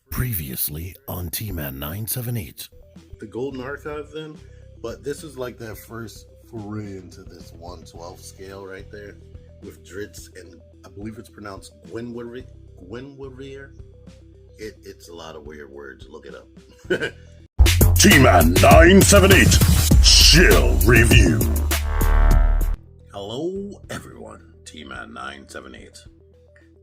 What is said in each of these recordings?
Previously on T-Man 978. The Golden Archive then, but this is like that first foray into this 1/12 scale right there with Dritz, and I believe it's pronounced Gwynwavere. It's a lot of weird words. Look it up. T-Man 978 Chill Review. Hello everyone, T-Man 978.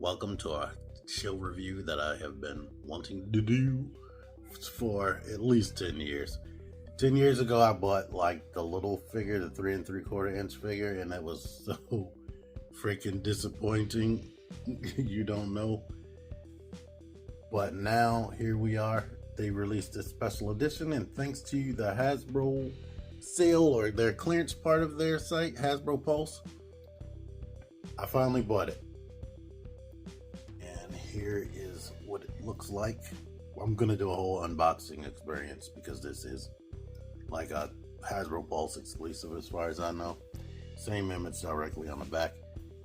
Welcome to our chill review that I have been wanting to do for at least 10 years. 10 years ago, I bought like the little figure, the 3 3/4 inch figure, and it was so freaking disappointing. You don't know. But now, here we are. They released a special edition, and thanks to the Hasbro sale or their clearance part of their site, Hasbro Pulse, I finally bought it. And here is what it looks like. I'm going to do a whole unboxing experience because this is like a Hasbro Pulse exclusive as far as I know. Same image directly on the back.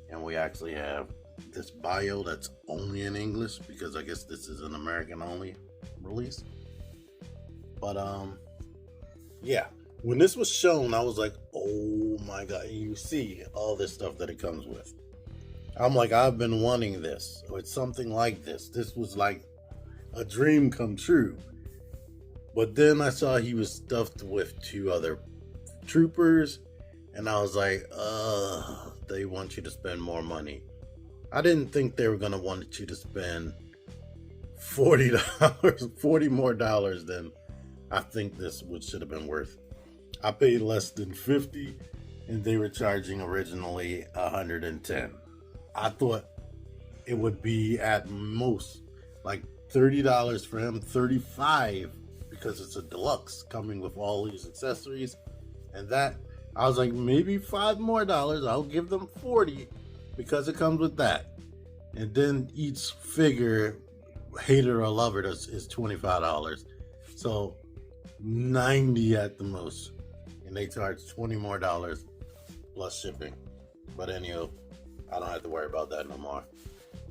And we actually have this bio that's only in English because I guess this is an American only release. But yeah, when this was shown, I was like, oh my god. And you see all this stuff that it comes with. I'm like, I've been wanting this, or it's something like this. This was like a dream come true. But then I saw he was stuffed with 2 other troopers, and I was like, they want you to spend more money. I didn't think they were going to want you to spend $40 more dollars than I think this should have been worth. I paid less than $50, and they were charging originally $110. I thought it would be at most like $30 for him, $35 because it's a deluxe coming with all these accessories, and that I was like, maybe $5 more. I'll give them $40 because it comes with that. And then each figure, hate it or love it, is $25. So $90 at the most. And they charge $20 more plus shipping. But anyhow, I don't have to worry about that no more.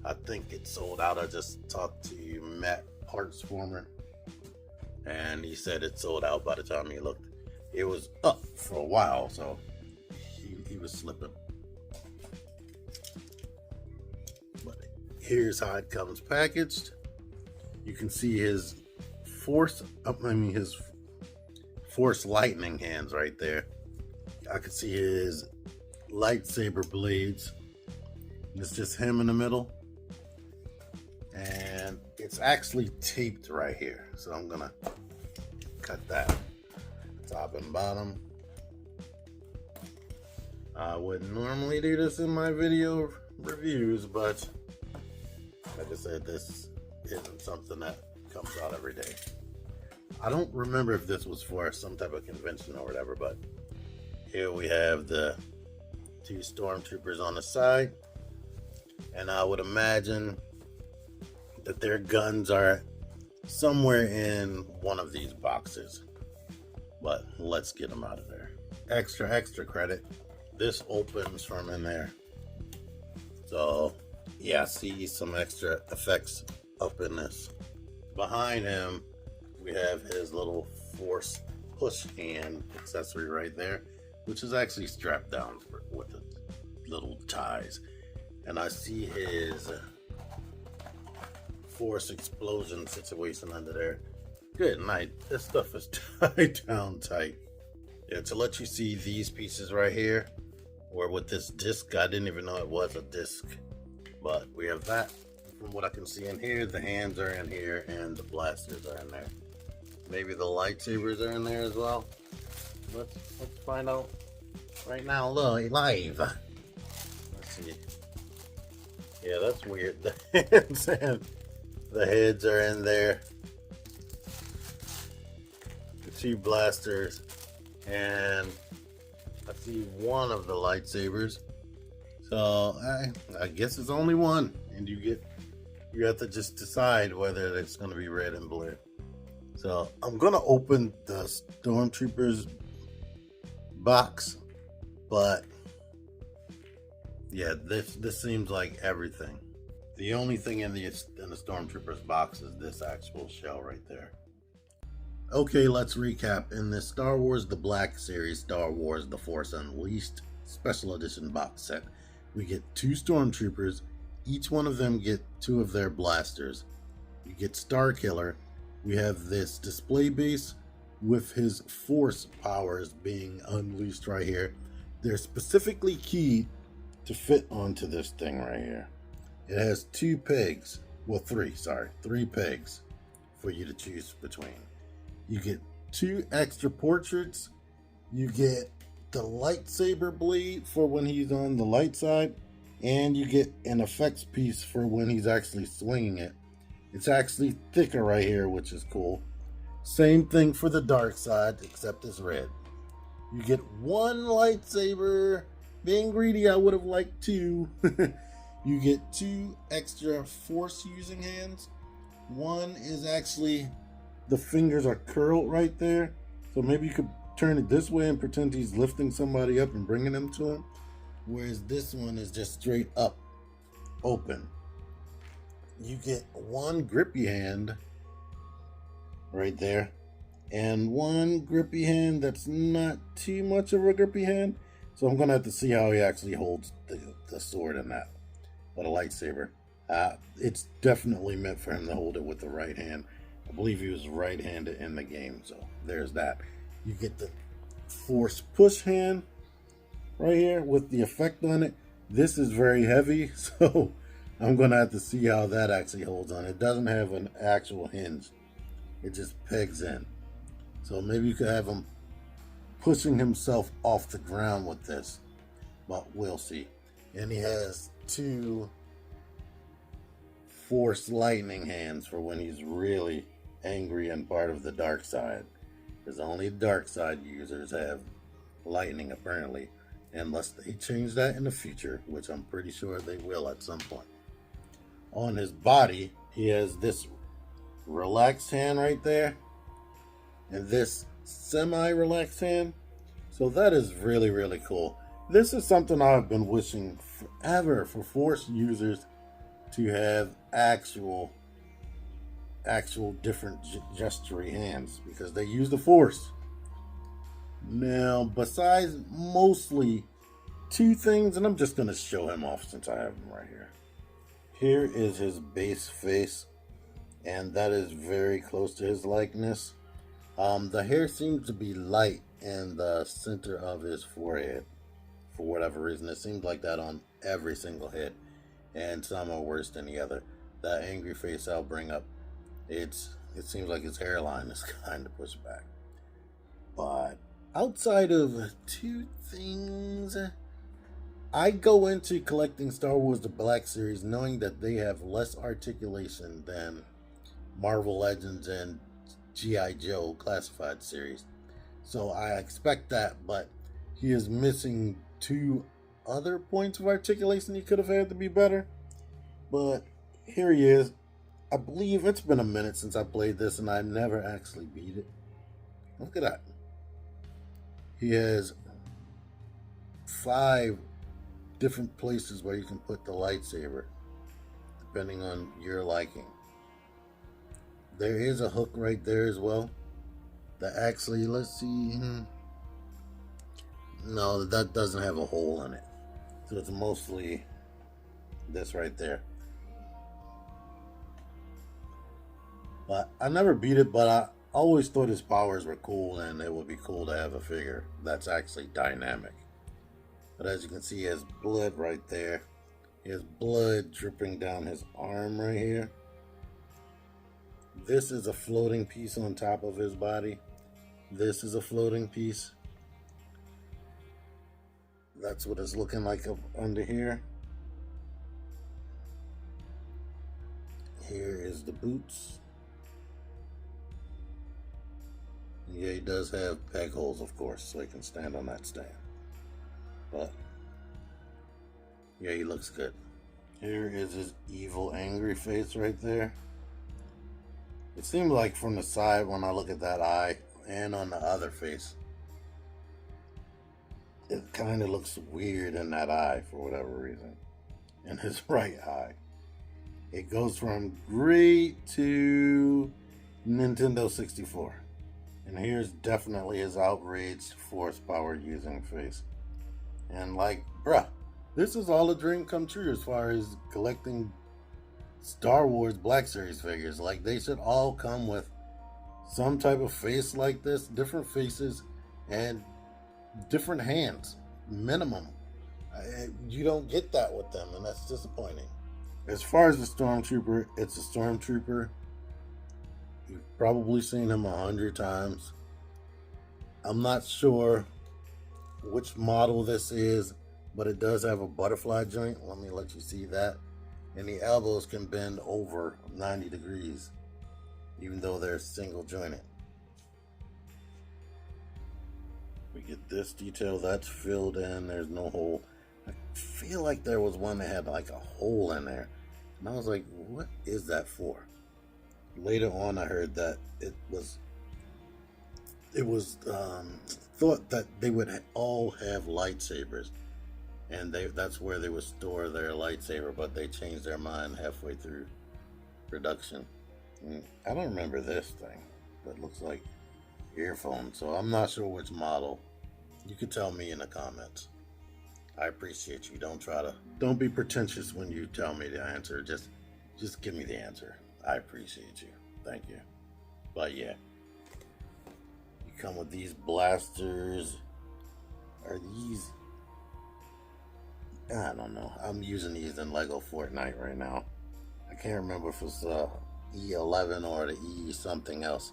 I think it's sold out. I just talked to Matt Parts Former, and he said it sold out by the time he looked. It was up for a while, so he was slipping. But here's how it comes packaged. You can see his force lightning hands right there. I can see his lightsaber blades. It's just him in the middle. And it's actually taped right here. So I'm gonna cut that top and bottom. I wouldn't normally do this in my video reviews, but like I said, this isn't something that comes out every day. I don't remember if this was for some type of convention or whatever, but here we have the 2 stormtroopers on the side, and I would imagine that their guns are somewhere in one of these boxes. But let's get them out of there. Extra credit. This opens from in there. So yeah, see some extra effects up in this. Behind him, we have his little force push hand accessory right there, which is actually strapped down with the little ties. And I see his force explosion situation under there. Good night. This stuff is tied down tight. Yeah, to let you see these pieces right here, or with this disc, I didn't even know it was a disc. But we have that. From what I can see in here, the hands are in here and the blasters are in there. Maybe the lightsabers are in there as well. Let's find out right now, live. Let's see. Yeah, that's weird. The hands and the heads are in there. The 2 blasters, and I see one of the lightsabers. So I guess it's only one, and you have to just decide whether it's going to be red and blue. So I'm going to open the Stormtroopers box, but yeah, this seems like everything. The only thing in the Stormtrooper's box is this actual shell right there. Okay, let's recap. In the Star Wars The Black Series, Star Wars The Force Unleashed Special Edition box set, we get 2 Stormtroopers. Each one of them get 2 of their blasters. You get Starkiller. We have this display base with his Force powers being unleashed right here. They're specifically keyed to fit onto this thing right here. It has 2 pegs. Well, 3 pegs for you to choose between. You get 2 extra portraits. You get the lightsaber blade for when he's on the light side, and you get an effects piece for when he's actually swinging it. It's actually thicker right here, which is cool. Same thing for the dark side, except it's red. You get 1 lightsaber. Being greedy, I would have liked 2. You get 2 extra force using hands. One is actually, the fingers are curled right there, so maybe you could turn it this way and pretend he's lifting somebody up and bringing them to him, whereas this one is just straight up open. You get 1 grippy hand right there, and 1 grippy hand that's not too much of a grippy hand, so I'm gonna have to see how he actually holds the sword in that, but a lightsaber. It's definitely meant for him to hold it with the right hand. I believe he was right-handed in the game, so there's that. You get the Force push hand right here with the effect on it. This is very heavy, so I'm going to have to see how that actually holds on. It doesn't have an actual hinge. It just pegs in. So maybe you could have him pushing himself off the ground with this, but we'll see. And he has 2 Force lightning hands for when he's really angry and part of the dark side, because only dark side users have lightning apparently, unless they change that in the future, which I'm pretty sure they will at some point. On his body, he has this relaxed hand right there and this semi-relaxed hand, so that is really, really cool. This is something I've been wishing forever for Force users to have actual different gestury hands, because they use the Force. Now, besides mostly 2 things, and I'm just going to show him off since I have him right here. Here is his base face, and that is very close to his likeness. The hair seems to be light in the center of his forehead for whatever reason. It seems like that on every single head, and some are worse than the other. That angry face I'll bring up, it seems like his hairline is kind of pushed back. But outside of 2 things, I go into collecting Star Wars The Black Series knowing that they have less articulation than Marvel Legends and G.I. Joe Classified series. So I expect that, but he is missing 2 other points of articulation he could have had to be better. But here he is. I believe it's been a minute since I played this, and I never actually beat it. Look at that. He has 5 different places where you can put the lightsaber, depending on your liking. There is a hook right there as well. That actually, let's see. No, that doesn't have a hole in it. So it's mostly this right there. But I never beat it, but I always thought his powers were cool, and it would be cool to have a figure that's actually dynamic. But as you can see, he has blood right there. He has blood dripping down his arm right here. This is a floating piece on top of his body. This is a floating piece. That's what it's looking like up under here. Here is the boots. Yeah, he does have peg holes, of course, so he can stand on that stand. But yeah, he looks good. Here is his evil, angry face right there. It seems like from the side when I look at that eye and on the other face, it kind of looks weird in that eye for whatever reason. In his right eye. It goes from great to Nintendo 64. And here's definitely his outraged force power using face. And like, bruh, this is all a dream come true as far as collecting Star Wars Black Series figures. Like, they should all come with some type of face like this, different faces, and different hands, minimum. You don't get that with them, and that's disappointing. As far as the Stormtrooper, it's a Stormtrooper. You've probably seen him 100 times. I'm not sure which model this is, but it does have a butterfly joint. Let me let you see that. And the elbows can bend over 90 degrees, even though they're single jointed. We get this detail that's filled in. There's no hole. I feel like there was one that had like a hole in there, and I was like, what is that for? Later on I heard that it was thought that they would all have lightsabers, and that's where they would store their lightsaber, but they changed their mind halfway through production. I don't remember this thing, but it looks like earphones, so I'm not sure which model. You can tell me in the comments. I appreciate you. Don't be pretentious when you tell me the answer. Just give me the answer. I appreciate you. Thank you. But yeah, you come with these blasters. Are these? I don't know. I'm using these in Lego Fortnite right now. I can't remember if it's E11 or the E something else.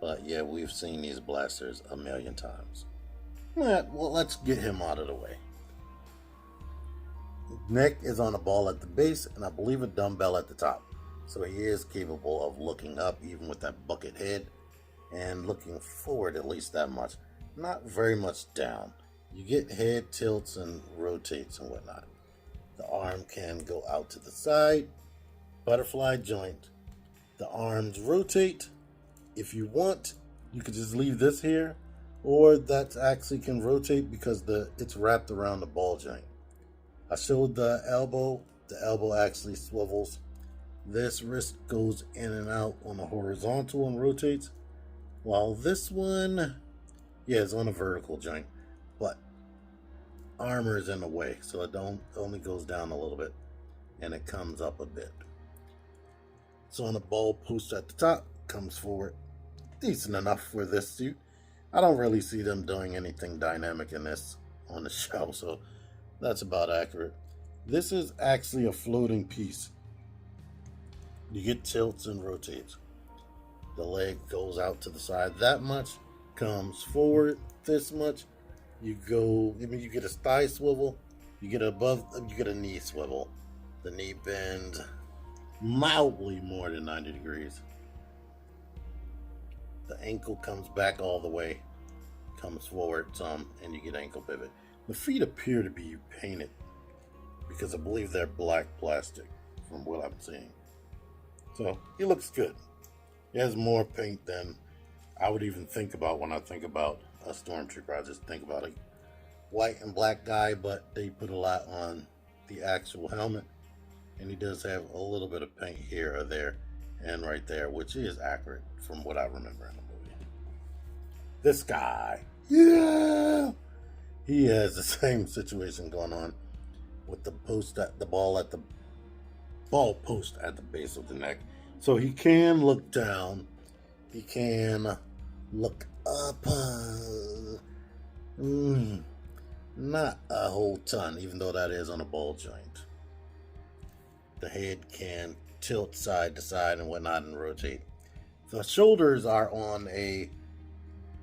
But yeah, we've seen these blasters a million times. Well, let's get him out of the way. Neck is on a ball at the base, and I believe a dumbbell at the top. So he is capable of looking up, even with that bucket head, and looking forward at least that much. Not very much down. You get head tilts and rotates and whatnot. The arm can go out to the side. Butterfly joint. The arms rotate. If you want, you could just leave this here, or that actually can rotate because it's wrapped around the ball joint. I showed the elbow. The elbow actually swivels. This wrist goes in and out on the horizontal and rotates, while this one, yeah, is on a vertical joint, but armor is in the way, so it only goes down a little bit, and it comes up a bit. So on the ball post at the top, comes forward. Decent enough for this suit. I don't really see them doing anything dynamic in this on the show, so that's about accurate. This is actually a floating piece. You get tilts and rotates. The leg goes out to the side that much, comes forward this much. You get a thigh swivel, you get a knee swivel. The knee bends mildly more than 90 degrees. The ankle comes back all the way, comes forward some, and you get ankle pivot. The feet appear to be painted because I believe they're black plastic from what I'm seeing. So he looks good. He has more paint than I would even think about when I think about a Stormtrooper. I just think about a white and black guy, but they put a lot on the actual helmet. And he does have a little bit of paint here or there and right there, which is accurate from what I remember in the movie. This guy, yeah, he has the same situation going on with the ball post at the base of the neck. So he can look down, he can look up, not a whole ton, even though that is on a ball joint. The head can tilt side to side and whatnot and rotate. The shoulders are on a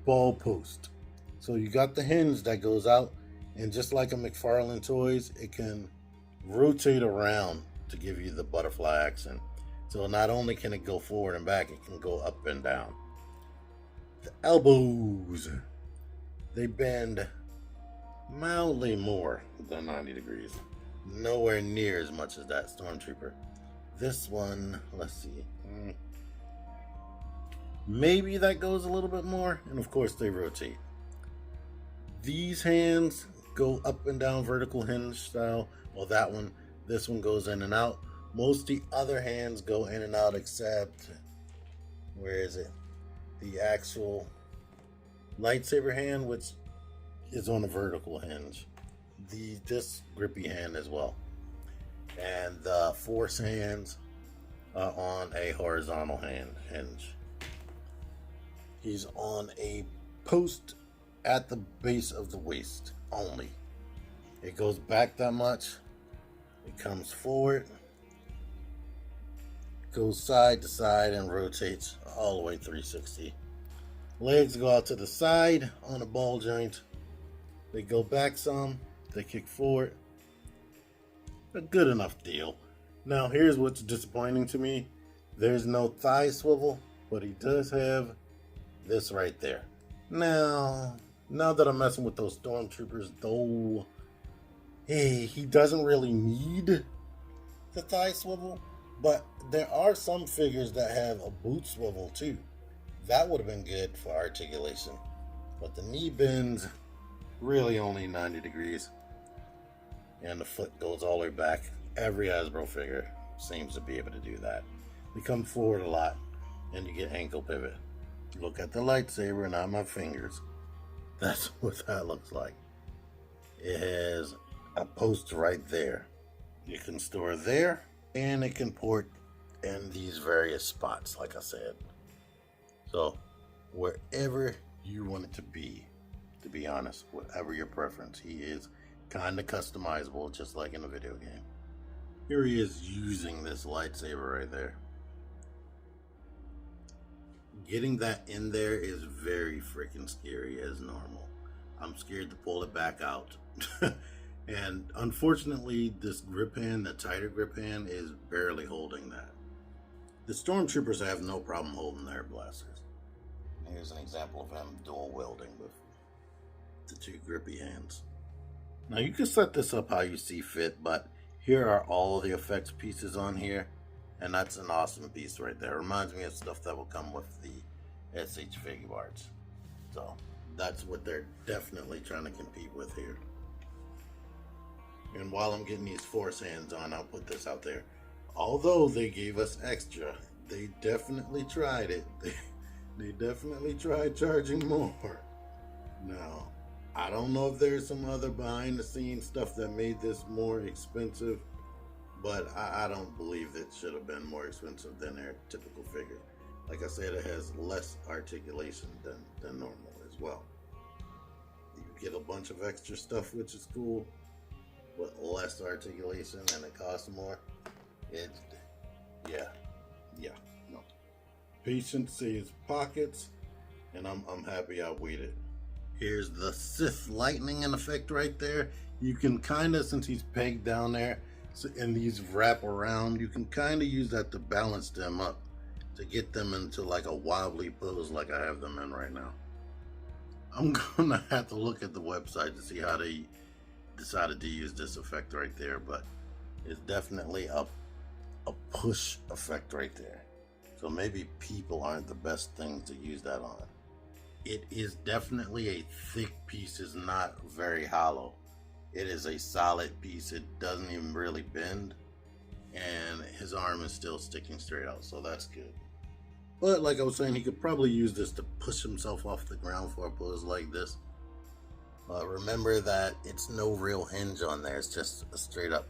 ball post. So you got the hinge that goes out, and just like a McFarlane Toys, it can rotate around to give you the butterfly action. So not only can it go forward and back, it can go up and down. The elbows, they bend mildly more than 90 degrees. Nowhere near as much as that Stormtrooper. This one, let's see. Maybe that goes a little bit more. And of course they rotate. These hands go up and down vertical hinge style. Well, this one goes in and out. Most of the other hands go in and out except, where is it? The actual lightsaber hand, which is on a vertical hinge. This grippy hand as well. And the force hands are on a horizontal hinge. He's on a post at the base of the waist only. It goes back that much. It comes forward, goes side to side, and rotates all the way 360. Legs go out to the side on a ball joint. They go back some. They kick forward. A good enough deal. Now here's what's disappointing to me. There's no thigh swivel, but he does have this right there. Now that I'm messing with those stormtroopers, though, hey, he doesn't really need the thigh swivel, but there are some figures that have a boot swivel too. That would have been good for articulation, but the knee bends really only 90 degrees, and the foot goes all the way back. Every Hasbro figure seems to be able to do that. They come forward a lot, and you get ankle pivot. Look at the lightsaber, not my fingers. That's what that looks like. It has a post right there. You can store there, and it can port in these various spots, like I said. So, wherever you want it to be honest, whatever your preference, he is kind of customizable, just like in a video game. Here he is using this lightsaber right there. Getting that in there is very freaking scary as normal. I'm scared to pull it back out. And unfortunately, this grip hand, the tighter grip hand, is barely holding that. The stormtroopers have no problem holding their blasters. Here's an example of him dual wielding with the two grippy hands. Now you can set this up how you see fit, but here are all the effects pieces on here, and that's an awesome piece right there. Reminds me of stuff that will come with the SH Figure Arts. So that's what they're definitely trying to compete with here. And while I'm getting these force hands on, I'll put this out there. Although they gave us extra, they definitely tried it. They definitely tried charging more. Now, I don't know if there's some other behind the scenes stuff that made this more expensive, but I don't believe it should have been more expensive than their typical figure. Like I said, it has less articulation than normal as well. You get a bunch of extra stuff, which is cool, but less articulation and it costs more. No. Patience saves pockets, and I'm happy I waited. Here's the Sith lightning in effect right there. You can kind of, since he's pegged down there, and these wrap around, you can kind of use that to balance them up, to get them into like a wobbly pose like I have them in right now. I'm gonna have to look at the website to see how they decided to use this effect right there, but it's definitely a push effect right there. So maybe people aren't the best things to use that on. It is definitely a thick piece. It's not very hollow. It is a solid piece. It doesn't even really bend, and his arm is still sticking straight out, so that's good. But like I was saying, he could probably use this to push himself off the ground for a pose like this. Remember that it's no real hinge on there. It's just a straight up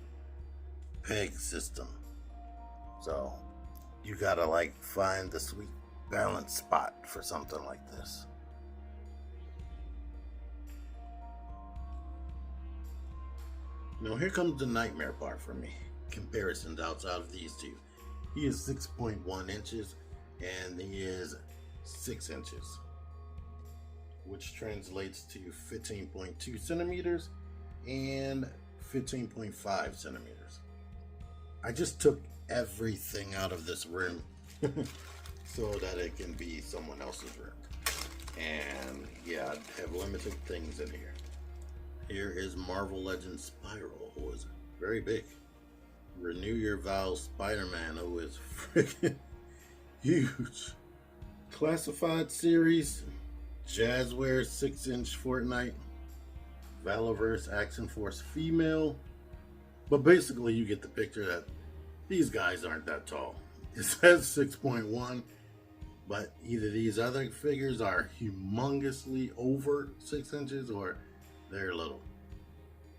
peg system. So you gotta like find the sweet balance spot for something like this. Now here comes the nightmare part for me. Comparisons outside of these two. He is 6.1 inches and he is 6 inches, which translates to 15.2 centimeters and 15.5 centimeters. I just took everything out of this room so that it can be someone else's room. And yeah, I have limited things in here. Here is Marvel Legends Spiral, who is very big. Renew Your Vows Spider-Man, who is freaking huge. Classified Series, Jazzware 6-inch Fortnite, Valorverse Action Force Female. But basically you get the picture that These guys aren't that tall. It says 6.1, but either these other figures are humongously over 6 inches or they're little.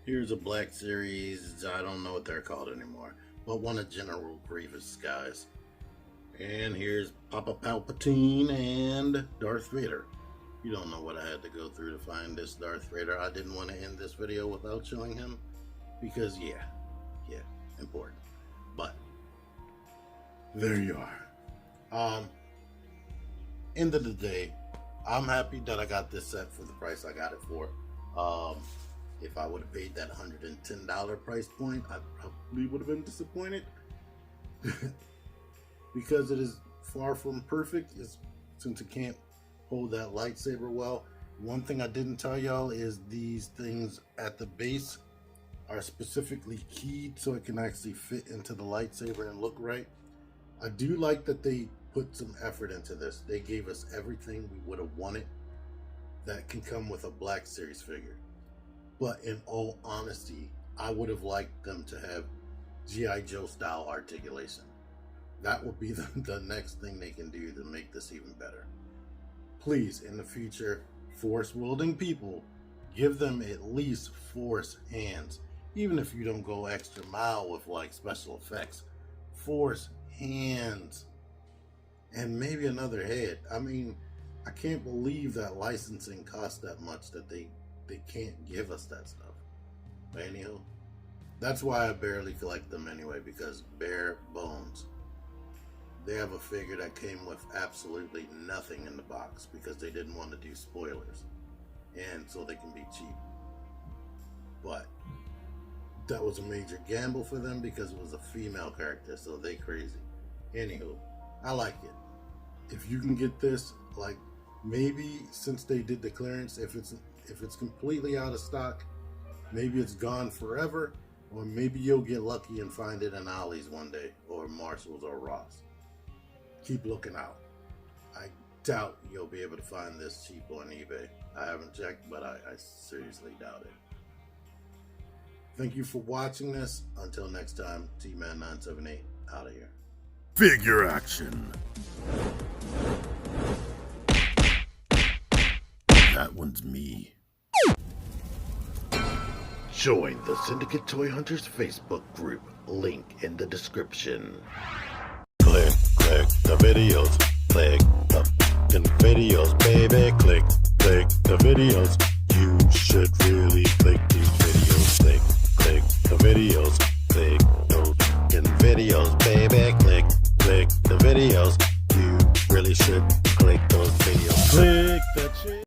Here's a Black Series, I don't know what they're called anymore, but one of General Grievous guys. And here's Papa Palpatine and Darth Vader. You don't know what I had to go through to find this Darth Vader. I didn't want to end this video without showing him because yeah, important. But there you are. End of the day, I'm happy that I got this set for the price I got it for. If I would have paid that $110 price point, I probably would have been disappointed. Because it is far from perfect, since it can't hold that lightsaber well. One thing I didn't tell y'all is these things at the base are specifically keyed so it can actually fit into the lightsaber and look right. I do like that they put some effort into this. They gave us everything we would have wanted that can come with a Black Series figure. But in all honesty, I would have liked them to have G.I. Joe style articulation. That would be the next thing they can do to make this even better. Please, in the future, Force wielding people, give them at least Force hands. Even if you don't go extra mile with like special effects. Force hands. And maybe another head. I mean, I can't believe that licensing costs that much that they can't give us that stuff. But anyhow, that's why I barely collect them anyway, because bare bones. They have a figure that came with absolutely nothing in the box because they didn't want to do spoilers, and so they can be cheap. But that was a major gamble for them because it was a female character, so they crazy. Anywho, I like it. If you can get this, like maybe since they did the clearance, if it's completely out of stock, maybe it's gone forever, or maybe you'll get lucky and find it in Ollie's one day, or Marshall's or Ross. Keep looking out. I doubt you'll be able to find this cheap on eBay. I haven't checked, but I seriously doubt it. Thank you for watching this. Until next time, T-Man978 out of here. Figure action. That one's me. Join the Syndicate Toy Hunters Facebook group. Link in the description. Click the videos, click the fucking videos, baby, click the videos. You should really click these videos, click the videos, click those fucking videos, baby, click the videos. You really should click those videos. Click that shit.